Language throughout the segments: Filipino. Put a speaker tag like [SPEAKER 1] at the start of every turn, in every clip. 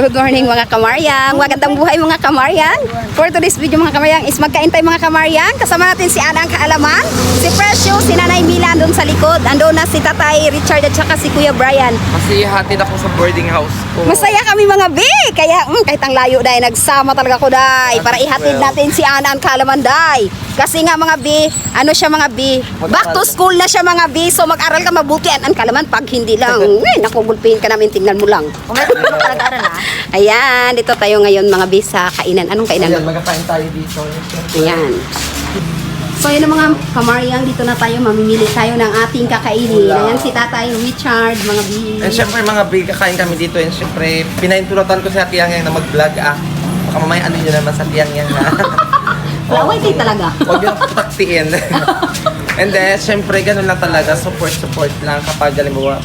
[SPEAKER 1] Good morning mga kamaryang. Magandang buhay mga kamaryang. For today's video mga kamaryang is magkain tayo mga kamaryang. Kasama natin si Ana ang kaalaman, si Precious, si Nanay Mila doon sa likod. Andun na si Tatay Richard at saka si Kuya Brian.
[SPEAKER 2] Kasi hatid ako sa boarding house ko.
[SPEAKER 1] Masaya kami mga bi. Kaya kahit ang layo dahil nagsama talaga ko dahil para ihatid natin si Ana ang kaalaman dahil. Kasi nga mga bi, ano siya mga bi? Back to school na siya mga bi. So mag-aral ka mabuti ang kaalaman pag hindi lang. Nakugulpihin ka namin, tingnan mo lang. Ayan, dito tayo ngayon mga bi sa kainan. Anong kainan?
[SPEAKER 2] Ayan, magkakain tayo dito.
[SPEAKER 1] Ayan. So yun ang mga kamaryang, dito na tayo, mamimili tayo ng ating kakainin. Ayan si Tatay Richard, mga bi.
[SPEAKER 2] And syempre mga big, kakain kami dito. And syempre, pinaintulatan ko si Ate Yang na mag-vlog Baka mamaya ano nyo naman sa Ate Yang
[SPEAKER 1] Laway kayo talaga.
[SPEAKER 2] Huwag yung taktiin. And then, syempre, ganun lang talaga. Support lang kapag halimbawa.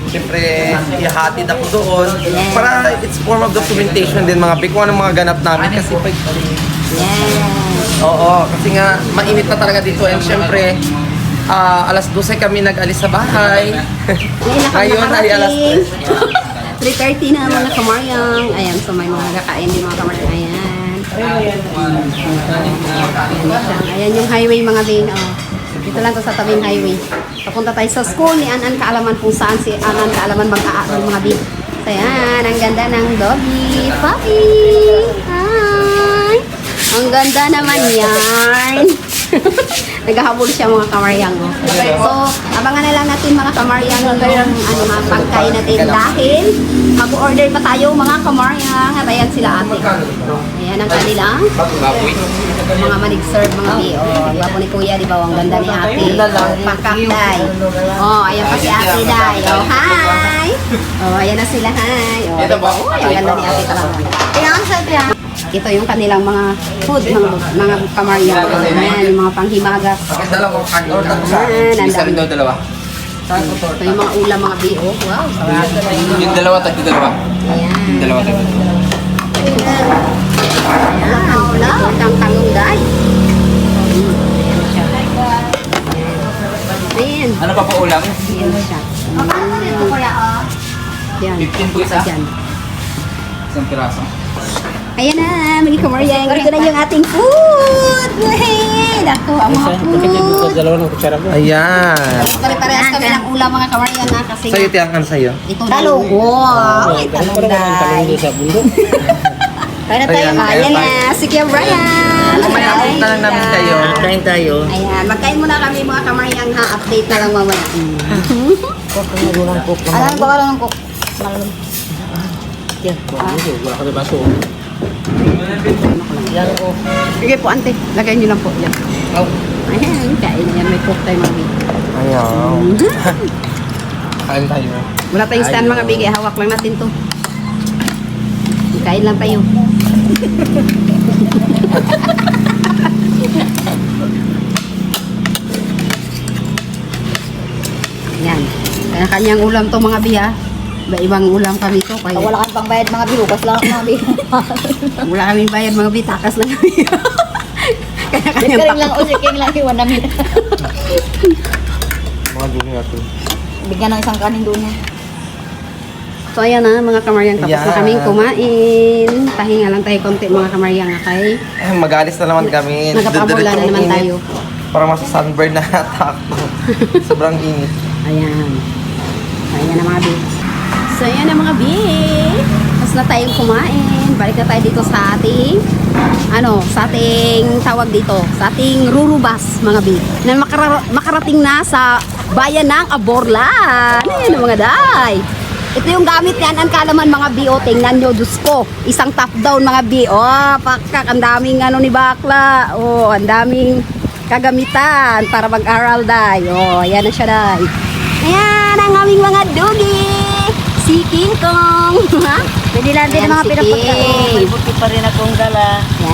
[SPEAKER 2] Syempre, ihatid ako doon. Para it's form of documentation din mga big. Kung anong mga ganap namin. Kasi pag...
[SPEAKER 1] Yeah.
[SPEAKER 2] Oo, kasi nga, mainit na talaga dito. And syempre, alas 12 kami nag-alis sa bahay. Ngayon ay alas 3.
[SPEAKER 1] 3:30 na mga kamaryang. Ayan, so may mga kakain din mga kamaryang. Ayan. Ayan yung highway mga bin. Oh. Dito lang to sa tabing highway. Papunta tayo sa school ni Anan Kaalaman kung saan si Anan Kaalaman mag-aaral mga bin. So ayan, ang ganda ng doggy. Puppy! Hi! Ang ganda naman yan. Naghahabol siya mga kamaryang. Oh. So, abangan na lang natin mga kamaryang yung mga pagkain natin dahil mag-order pa tayo mga kamaryang. At ayan sila ate. Ayan ang kanilang mga manig-serve mga bi. Oh, ang gwapo ni Kuya, di ba? Ang ganda ni ate. Pakakday. Oh, ayan pa si ate day. Oh, hi! Oh, ayan na sila, hi. Oh, oh ang ganda ni ate talaga. Ayan, sabi ito yung kanilang mga food, mga kamaryang. Ayan, yung mga panghimagas.
[SPEAKER 2] Dalawa kanin.
[SPEAKER 1] Ayan,
[SPEAKER 2] Isa rin daw dalawa.
[SPEAKER 1] ito yung mga ulam, mga bi. Oh, wow.
[SPEAKER 2] Yung dalawa, tagdi dalawa.
[SPEAKER 1] Ayan.
[SPEAKER 2] Yung dalawa, tagdi dalawa.
[SPEAKER 1] Ayan, ito ang tangunday. Ayan.
[SPEAKER 2] Ano pa pa ulam?
[SPEAKER 1] Ayan siya. Ayan.
[SPEAKER 2] 15 po isa?
[SPEAKER 1] Ayan.
[SPEAKER 2] Isang piraso.
[SPEAKER 1] Ayan na, mga kamaryang. Ito na yung ating food. Hey, dako, ang mga food.
[SPEAKER 2] Ayan.
[SPEAKER 1] Pare-parehas kami ng ulam mga kamaryang na kasi
[SPEAKER 2] Sa'yo, Tiang, ano sa'yo?
[SPEAKER 1] ito talong. Wow, talong day. Kaya na tayo.
[SPEAKER 2] Ayan,
[SPEAKER 1] Ayan na, si Kuya Brian.
[SPEAKER 2] Mamaya update na lang namin kayo.
[SPEAKER 3] Kain tayo.
[SPEAKER 1] Ayan, magkain muna kami mga kamaryang ha. Update na lang mamaya. Alam ko ka lang ng cook.
[SPEAKER 3] Wala ka na baso.
[SPEAKER 1] Yan po. Sige po, ante. Lagay niyo lang po. Yan. Ayan, kain na yan. May cook tayo mga bigi.
[SPEAKER 2] Ayan. Kain tayo.
[SPEAKER 1] Wala tayong stand mga bigi. Hawak lang natin to. Kain lang tayo. Yan. Kanya-kanyang ulam to mga biya. Iba-ibang ulam kami to. Kaya
[SPEAKER 4] Wala kang pangbayad mga bihugas lang mga bihugas.
[SPEAKER 1] wala kaming bayad mga bi. Takas lang kami. Kanya-kanyang
[SPEAKER 4] Ikaw lang o siking lang iwan namin.
[SPEAKER 2] Mga dumi natin.
[SPEAKER 4] Bigyan ng isang kanin doon niya.
[SPEAKER 1] So ayan na mga kamaryang, tapos na kaming kumain. Pahinga lang tayo konti mga kamaryang, okay?
[SPEAKER 2] Mag-alis na naman kami.
[SPEAKER 1] Nagpapabula na naman tayo.
[SPEAKER 2] Para masa-sunburn na ata ako. Sobrang init.
[SPEAKER 1] Ayan. Ayan na mga bi. So ayan na mga bi. Tapos na tayong kumain. Balik na tayo dito sa ating sa ating tawag dito, sa ating rurubas mga bi. Na makarating na sa bayan ng Aborlan. Ayan na mga day. Ito yung gamit yan, ang Kaalaman mga bi. O, tingnan nyo, Diyos ko. Isang top down mga bi. O, pakak, ang daming ni bakla. O, ang daming kagamitan para mag-aral day. O, ayan na siya day. Ayan ang aming mga dugi. Si King Kong. Ha?
[SPEAKER 4] Pwede lang din
[SPEAKER 1] Ayan,
[SPEAKER 4] mga
[SPEAKER 1] si
[SPEAKER 4] pinapagkaon.
[SPEAKER 1] King.
[SPEAKER 4] May buti pa rin akong dala.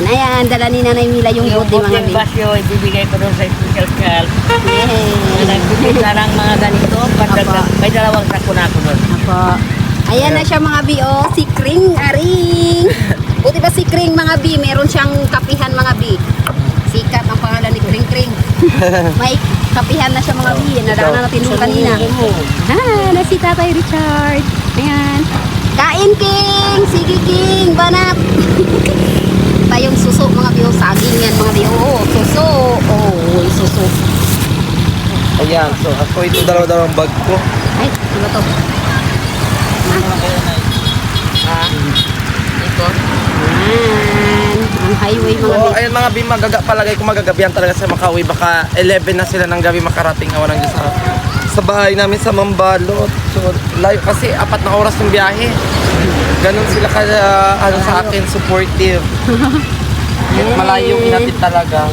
[SPEAKER 1] Ayan, dala ni Nanay Mila yung buti mga
[SPEAKER 4] buting
[SPEAKER 1] bi.
[SPEAKER 4] basyo, ibibigay ko doon sa special call.
[SPEAKER 1] Yay.
[SPEAKER 4] Nagbibig na ng mga ganito. May dalawang sako na ako doon.
[SPEAKER 1] Apo. Ayan na siya mga bi. O, si Kring Aring. Buti ba si Kring mga bi? Meron siyang kapihan mga bi. Sikat ang pangalan ni Kring Kring. May kapihan na siya mga bi. Nadaanan natin nung kanina. Na si Tatay Richard. Ayan. Kain, King! Sige, King! Banat! Tayong suso, mga biyo. Saging yan, mga biyo. Oh, suso. Oh, suso.
[SPEAKER 2] Ayan, so ako ito dalawa-dalawang bag ko.
[SPEAKER 1] Ay, ano to? Ayan. Ang highway, mga
[SPEAKER 2] So,
[SPEAKER 1] biyo.
[SPEAKER 2] ayan mga bima, palagay ko magagabihan talaga sa Makauwi. Baka 11 na sila ng gabi makarating awan ng Diyos sa bahay namin sa Mambalot. So, layo kasi 4 na oras ng biyahe. Ganon sila ano sa akin, supportive. Malayo inatid talaga.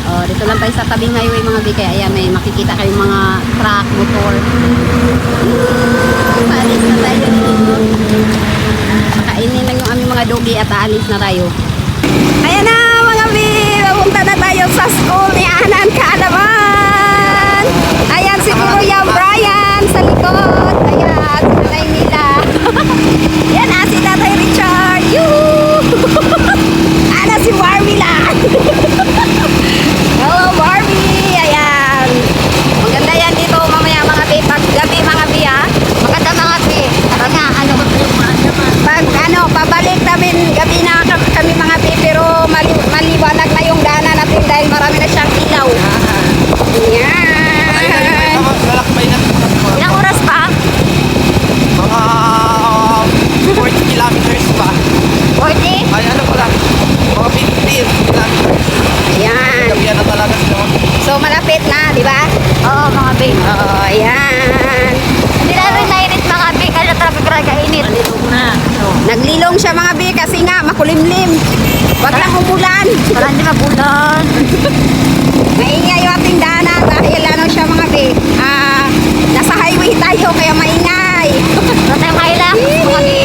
[SPEAKER 1] Oh, dito lang tayo sa tabing highway, mga biyo. Kaya ayan, may makikita kayong mga truck, motor. Paalis na tayo. Kainin lang yung aming mga dogi at aalis na tayo. Ayan na, mga biyo. Pupunta na tayo sa school ni Anan Kaalaman. Ayan si Kuya Brian sa likod. Ayan, si Tatay Mila. Yan na, si Tatay Richard. Yuhu! Ana si Warmila. Hello, Barbie! Ayan. Maganda yan dito mamaya mga bi. Pag gabi mga bi ha. Maganda mga bi. Tara nga, ano. Pag ano, pabalik namin gabi na kami mga bi. Pero maliwanag na yung daanan natin dahil marami na siyang ilaw. Ayan.
[SPEAKER 2] Lalakbay na
[SPEAKER 1] Ilang oras pa?
[SPEAKER 2] mga 40 kilometers pa.
[SPEAKER 1] 40?
[SPEAKER 2] Ay ano pala, mga 15 kilometers.
[SPEAKER 1] Ayan.
[SPEAKER 2] Gabihan na talaga sila.
[SPEAKER 1] So malapit na, di ba?
[SPEAKER 4] Oo, mga bi.
[SPEAKER 1] Oh, ayan.
[SPEAKER 4] Hindi na rin nainit mga bi. Kaya traffic raga init. Malilog na. So,
[SPEAKER 1] Naglilong siya mga bi kasi nga makulimlim. Wag lang umulan.
[SPEAKER 4] para hindi mabulan.
[SPEAKER 1] Maingay yung ating daanan dahil ano siya mga bi. Nasa highway tayo kaya maingay.
[SPEAKER 4] Wala tayong kailang. Mga bi.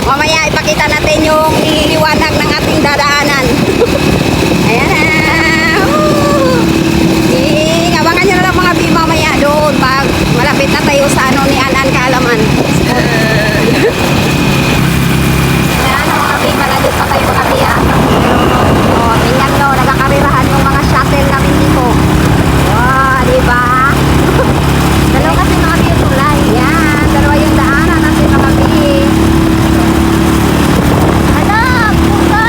[SPEAKER 1] Mamaya ipakita natin yung iliwanag ng ating dadaanan. Ayan na. Abangan nyo na lang mga bi mamaya doon pag malapit na tayo sa ano ni Anan Kaalaman. Ayan mga bi, malapit pa tayo mga bi ah. Oh, tingnan nyo, nagkakarirahan yung mga shuttle namin dito. Wow, di ba? Dalawa kasi mga bi yung tulay. Yan, dalawa yung daanan natin mga bi.
[SPEAKER 4] Anak! Buka!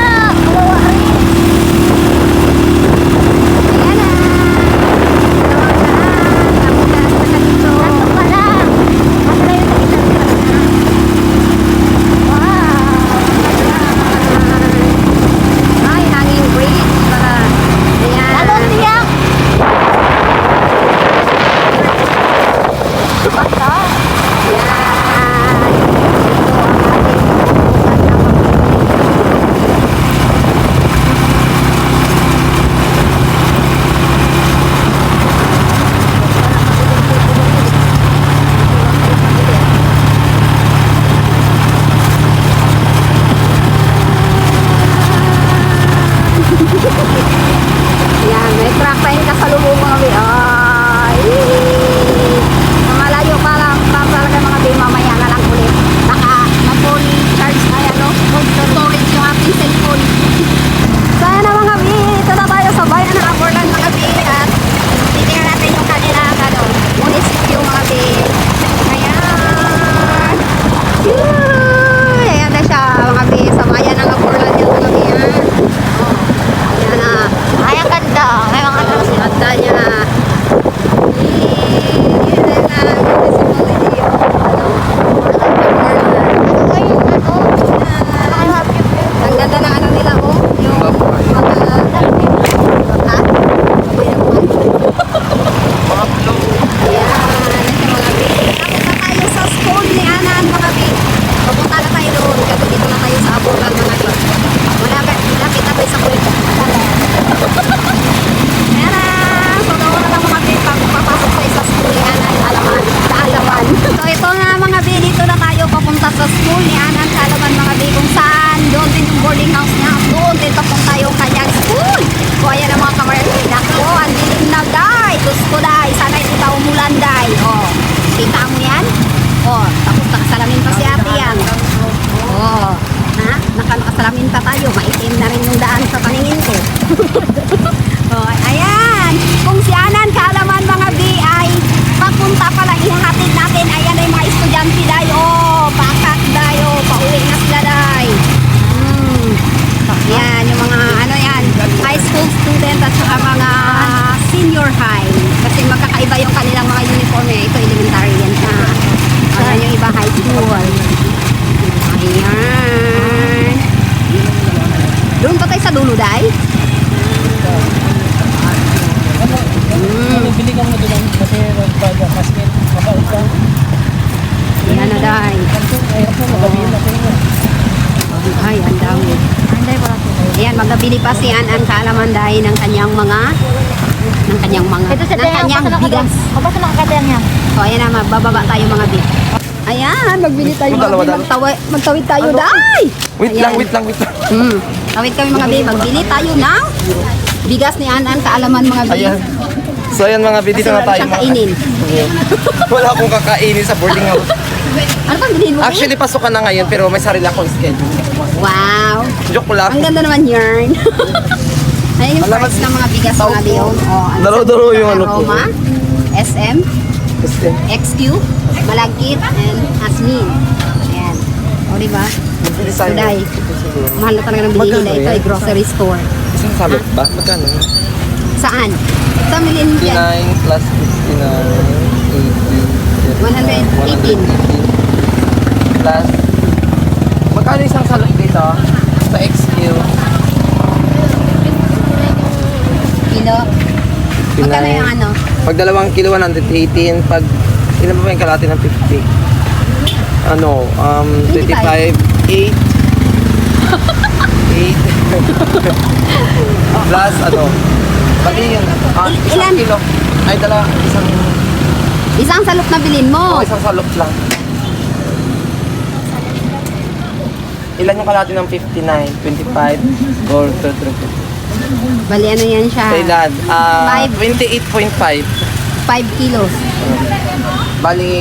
[SPEAKER 1] at saka mga senior high. Kasi magkakaiba yung kanilang mga uniform eh. Ito elementary yan na. Ayan yung iba high school. Ayan. Doon pa tayo sa dulo, Day.
[SPEAKER 3] Bili ka mo doon kasi basket, mabaot ka.
[SPEAKER 1] Ayan na, Day. Ay, ang dami. Ayan, magabili pa si An Kaalaman dahil ng kanyang mga
[SPEAKER 4] Ito sa
[SPEAKER 1] ng kanyang bigas.
[SPEAKER 4] O basta nakakatayang niya.
[SPEAKER 1] So, ayan na, magbababa tayo mga bit. Ayan, magbili tayo mga
[SPEAKER 2] Dalawa,
[SPEAKER 1] bit.
[SPEAKER 2] dalawa.
[SPEAKER 1] Magtawid tayo, Day.
[SPEAKER 2] Wait lang, wait lang, wait lang.
[SPEAKER 1] Tawid kami mga bit. Magbili tayo ng bigas ni An Kaalaman mga bit.
[SPEAKER 2] Ayan. So ayan mga bidi,
[SPEAKER 1] Kasi
[SPEAKER 2] dito na
[SPEAKER 1] wala
[SPEAKER 2] tayo.
[SPEAKER 1] siyang kainin.
[SPEAKER 2] Wala akong kakainin sa boarding house.
[SPEAKER 1] Ano bang bilhin mo? Bit?
[SPEAKER 2] Actually, pasok ka na ngayon pero may sarili akong schedule.
[SPEAKER 1] Wow.
[SPEAKER 2] Joke lang.
[SPEAKER 1] Ang ganda naman yarn. Ayan yung
[SPEAKER 2] Alaman-
[SPEAKER 1] price ng mga bigas mga bit. Oh,
[SPEAKER 2] Dalaw-dalaw yung ano po.
[SPEAKER 1] Aroma, SM, XQ, Malagkit, and Asmin. Ayan. O, diba? Suday. Mahal na talaga ng bilhin nila. Ito ay grocery store.
[SPEAKER 2] Isang salot ba? Magkano?
[SPEAKER 1] Saan? Sa milin
[SPEAKER 2] 59
[SPEAKER 1] yan.
[SPEAKER 2] plus 59,
[SPEAKER 1] 118.
[SPEAKER 2] 80, plus magkano isang salot dito? Sa XQ?
[SPEAKER 1] Kilo. Magkano yung ano?
[SPEAKER 2] Pag 2 kilo, 118. Pag ilan ba yung kalahati ng 50? Ano? 25, 8. 8. Plus ano? Bali yun. Isang
[SPEAKER 1] Ilan?
[SPEAKER 2] kilo. Ay,
[SPEAKER 1] Isang salok na bilhin mo.
[SPEAKER 2] isang salot lang. Ilan yung kalahati ng 59, 25, or 30?
[SPEAKER 1] Bali, ano yan siya?
[SPEAKER 2] Sa ilan?
[SPEAKER 1] Five.
[SPEAKER 2] 28.5.
[SPEAKER 1] 5 kilos.
[SPEAKER 2] Bali,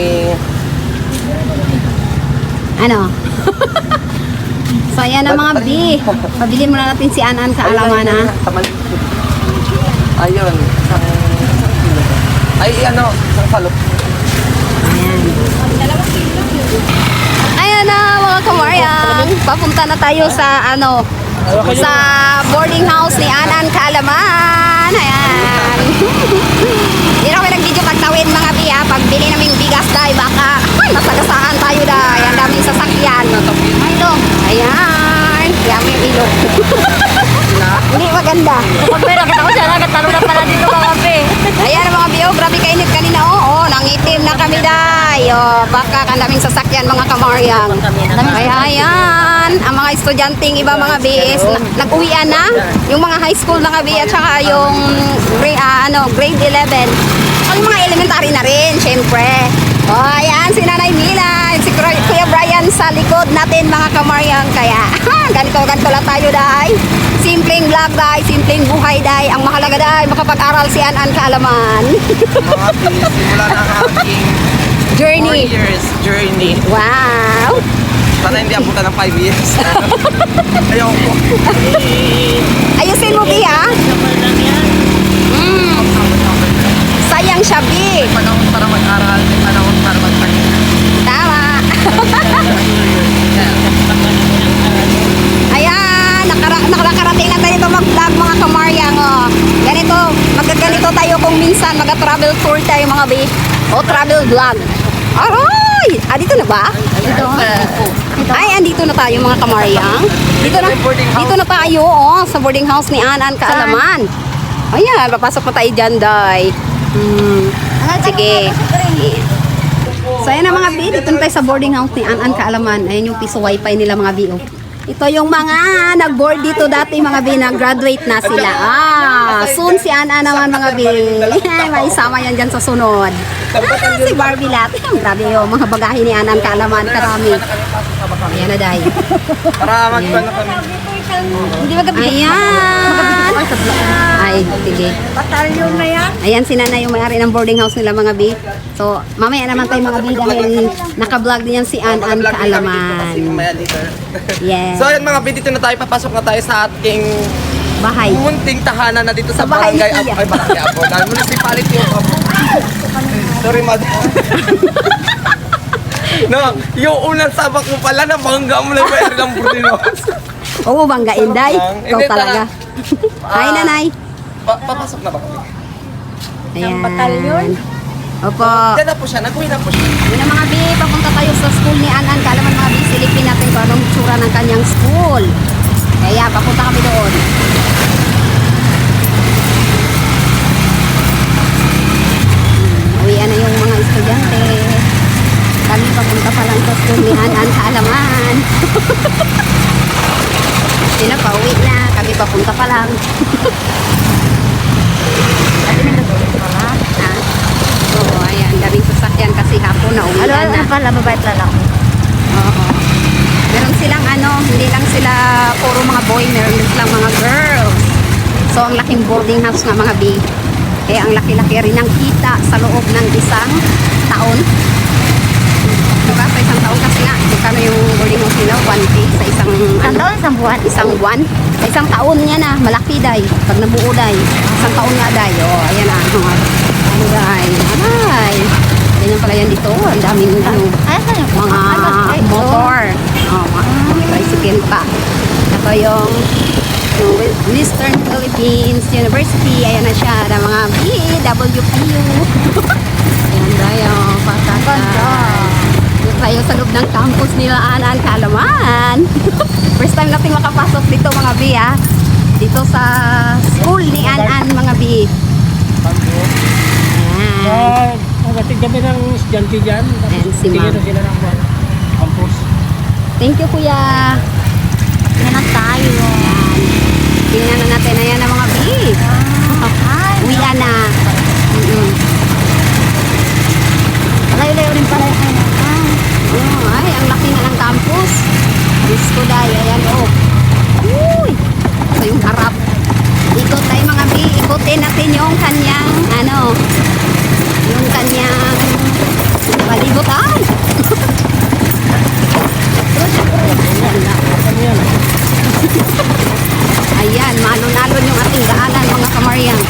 [SPEAKER 1] Ano? So, ayan na mga B. Pabili muna natin si An Kaalaman, ha?
[SPEAKER 2] Ayun, isang kilo. Ay, ano, isang salot.
[SPEAKER 1] Ayan na mga kamaryan. Papunta na tayo sa ano, sa boarding house ni An Kaalaman. Ayan. Hindi na kami nag-video pagtawid mga B, ha? Pagbili naming bigas dahil baka masagasaan tayo dahil. Ang daming sasakyan. Ito. Ayan. Yami yung ilog. Hindi maganda.
[SPEAKER 4] Kapag may nakita ko siya, nagtalo na pala dito mga pe.
[SPEAKER 1] Ayan ang mga bio, grabe kainit kanina. Oo, nangitim na kami day. Baka ang daming sasakyan mga kamaryang. Kaya ayan, ang mga estudyanteng iba mga BS, nag-uwian na. Yung mga high school mga B at saka yung grade 11. Ang mga elementary na rin, syempre. Ayan, si Nanay Mila, si Kuya Brian sa likod natin mga kamaryang. Kaya ganito lang tayo day. Simpleng vlog day, simpleng buhay day. Ang mahalaga day, makapag-aral si An Kaalaman.
[SPEAKER 2] Mga bis, simula na ang aking 4
[SPEAKER 1] Journey.
[SPEAKER 2] years journey.
[SPEAKER 1] Wow!
[SPEAKER 2] Sana hindi abutan ng 5 years. Ayaw ko.
[SPEAKER 1] Ayusin mo, Bi, ha? Sayang siya, Bi.
[SPEAKER 2] Panahon para mag-aral, may panahon para magpahinga.
[SPEAKER 1] Tama. Ayan, nakarating na tayo ito mag-vlog mga kamaryang. Oh. Ganito, magaganito tayo kung minsan mag-travel tour tayo mga Bi. O travel vlog. Aray! Dito na ba? Dito. Ay, andito na tayo mga kamaryang. Dito na tayo, oh, sa boarding house ni An Kaalaman. Ayan, papasok na tayo dyan, day. Sige. So, ayan na mga B, dito na tayo sa boarding house ni An Kaalaman. Ayan yung piso wifi nila mga B, oh. Ito yung mga nag-board dito dati mga B, nag-graduate na sila. Soon si Ana naman mga B. May isama yan dyan sa sunod. Si Barbie lahat. Grabe yung mga bagahe ni Ana Kaalaman. Karami. Ayan na dahi.
[SPEAKER 2] Para magpano kami.
[SPEAKER 1] Hindi magabi. Ayan. Ay, sige.
[SPEAKER 4] Batalyon na yan.
[SPEAKER 1] Ayan si Nana yung may-ari ng boarding house nila mga B. So, mamaya naman tayo mga B dahil naka-vlog din yan si An Kaalaman. Yes.
[SPEAKER 2] So ayun mga bid, dito na tayo, papasok na tayo sa ating
[SPEAKER 1] Bahay.
[SPEAKER 2] munting tahanan na dito sa
[SPEAKER 1] Sa bahay
[SPEAKER 2] barangay
[SPEAKER 1] niya.
[SPEAKER 2] Ay, barangay Apo. Dahil municipality of Apo. Sorry, madam. No, yung unang sabak mo pala, nabangga mo na yung mayroon ng boarding house.
[SPEAKER 1] Oo, bangga Inday. Ikaw
[SPEAKER 2] Hindi,
[SPEAKER 1] talaga. Hi, Nanay.
[SPEAKER 2] Papasok na ba kami?
[SPEAKER 1] Ayan.
[SPEAKER 4] batalyon?
[SPEAKER 1] Opo.
[SPEAKER 2] Diyan na po siya, nag-uwi na po siya.
[SPEAKER 1] Yun na mga bi, papunta tayo sa school ni Anan. Kaalaman mga bi, silipin natin kung anong tsura ng kanyang school. Kaya papunta kami doon. Uwian na yung mga estudyante. Kami papunta pa lang sa school ni Anan Kaalaman. Sila pa uwi na, kami papunta pa lang.
[SPEAKER 4] Kasi may nagulong pala.
[SPEAKER 1] Ha? Oo, ayan, daming sasakyan kasi hapon na uwian
[SPEAKER 4] Ano
[SPEAKER 1] na.
[SPEAKER 4] pala, mabait lalaki.
[SPEAKER 1] Oo. Meron silang hindi lang sila puro mga boy, meron din silang mga girls. So, ang laking boarding house nga mga B. Eh, ang laki-laki rin ng kita sa loob ng isang taon. Diba? Sa isang taon kasi nga, magkano yung boarding house nila? 1K sa isang,
[SPEAKER 4] Isang taon, isang buwan.
[SPEAKER 1] isang buwan. Sa isang taon niya na, malaki day. Pag nabuo day. Isang taon nga day. O, ayan na. Ano day? Ay. Ganyan pala yan dito. Ang daming
[SPEAKER 4] Ay, saan yung
[SPEAKER 1] mga motor. Mga tricycle pa. Ito yung Western Philippines University. Ayan na siya. Na mga BWPU. Ayan tayo. Patata. Dito tayo sa loob ng campus nila Anan Kaalaman. First time natin makapasok dito mga B dito sa school ni Anan mga B. Ayan.
[SPEAKER 3] Magating kami ng estudyante dyan.
[SPEAKER 1] Ayan, si
[SPEAKER 3] Tingin
[SPEAKER 1] ma'am.
[SPEAKER 3] na sila ng campus.
[SPEAKER 1] Thank you kuya.
[SPEAKER 4] Yan tayo.
[SPEAKER 1] Tingnan na natin. Ayan na mga B.
[SPEAKER 4] Ay,
[SPEAKER 1] Uwi na.
[SPEAKER 4] layo-layo rin pala yung ano.
[SPEAKER 1] Ay, ang laki na ng campus. Diyos ko day. Ayan oh. Uy. Ito yung harap. Ikot tayo mga B. Ikutin natin yung kanyang yung kanyang palibutan. Ayan, malon-alon yung ating daanan mga kamaryan.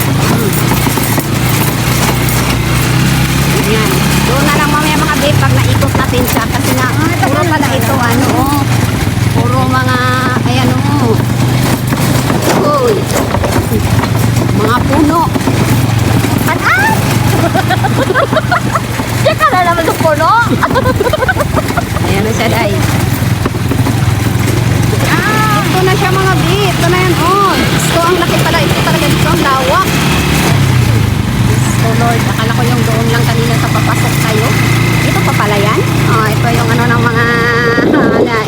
[SPEAKER 1] Ayan. Doon na lang mamaya mga babe pag naikot natin siya kasi nga puro pala ito puro mga ayan uy, mga puno.
[SPEAKER 4] At! Diyan ka na naman ng puno.
[SPEAKER 1] Ayan na siya day. Ito na siya mga babe. Ito na yan Ito ang laki pala. Ito talaga dito ang lawak. So Lord, akala ko yung doon lang kanina sa papasok tayo. Ito pa pala yan. Ito yung ng mga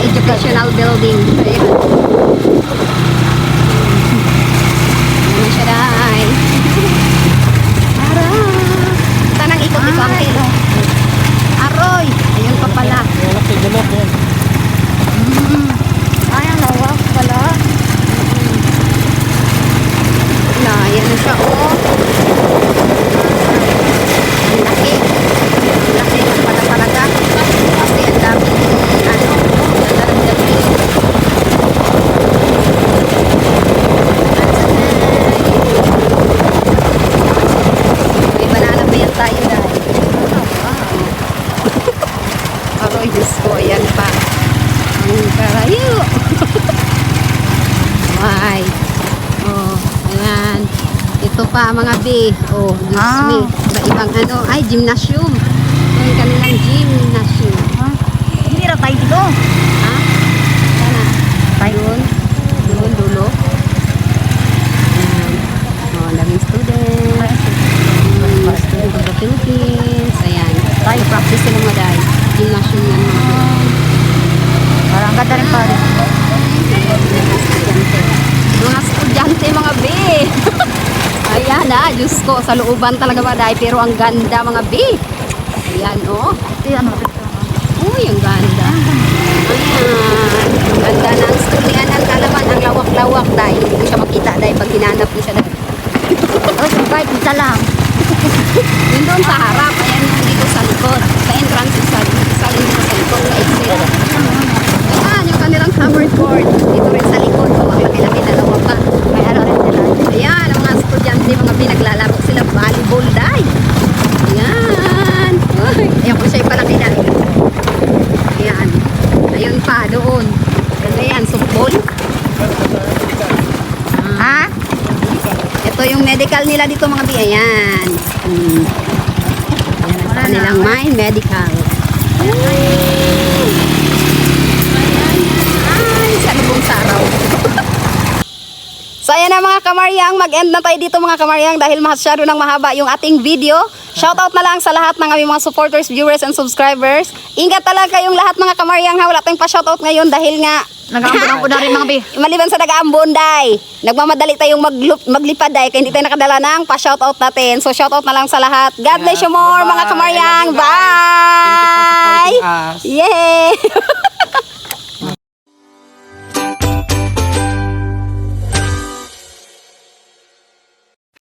[SPEAKER 1] educational building. Ayan. Ayan na siya day. Tara. Tanang ikot dito ang kilo. Aroy. Ayun pa pala.
[SPEAKER 3] Wala tigulog yan.
[SPEAKER 4] Ay, ang lawak pala.
[SPEAKER 1] Ayan na siya Ang laki. Ang laki na pala talaga. Kasi ang dami ang dami. May banana pa yan tayo dahil. Aroy, Diyos ko. Ayan pa. Ang karayo. Ay. Ayan. Ito pa mga B. Diyos me. Iba-ibang Ay, gymnasium. Ito yung kanilang gymnasium.
[SPEAKER 4] Hindi na tayo dito.
[SPEAKER 1] Ha? Sana. Doon. Doon, dulo. Ayan. Daming students. Student of the Philippines. Ayan. Tayo practice sila mga dahil. Gymnasium yan mga B.
[SPEAKER 4] Parang ganda rin pa rin.
[SPEAKER 1] Mga estudyante mga B. Ayan Diyos ko, sa looban talaga ba dahil pero ang ganda mga B. Ayan
[SPEAKER 4] Ayan,
[SPEAKER 1] Uy, ang ganda. Ayan. Ang ganda ng studyan ng Kaalaman. Ang lawak-lawak dahil hindi ko siya makita dahil pag hinanap ko siya dahil.
[SPEAKER 4] oh, survive, isa lang.
[SPEAKER 1] Yun doon sa harap. Ayan yung dito sa likod. Sa entrance isa dito sa likod. Sa exit. Ayan, yung kanilang hoverboard. Dito rin sa likod. Ang laki-laki dalawa pa.
[SPEAKER 4] May ano rin sila.
[SPEAKER 1] Ayan, ang mga estudyante, mga pinaglalaro sila volleyball dahil. Ayan. Uy, ayan ko siya palaki dahil. Ayan. Ayun pa, doon. Ganda yan, softball.
[SPEAKER 4] Ha?
[SPEAKER 1] Ito yung medical nila dito mga bi. Ayan. Ayan ang kanilang my medical. Ay, sa lubong saraw. So ayan na mga kamaryang, mag-end na tayo dito mga kamaryang dahil masyado nang mahaba yung ating video. Shoutout na lang sa lahat ng aming mga supporters, viewers, and subscribers. Ingat talaga yung lahat mga kamaryang ha. Wala tayong pa-shoutout ngayon dahil nga
[SPEAKER 4] Nag-aambon na rin mga bi.
[SPEAKER 1] maliban sa nag-aambon day, nagmamadali tayong maglipad day kaya hindi tayo nakadala ng pa-shoutout natin. So shoutout na lang sa lahat. God bless you more mga kamaryang.
[SPEAKER 2] Bye! Thank you for
[SPEAKER 1] Bye!
[SPEAKER 2] supporting us.
[SPEAKER 1] Yay!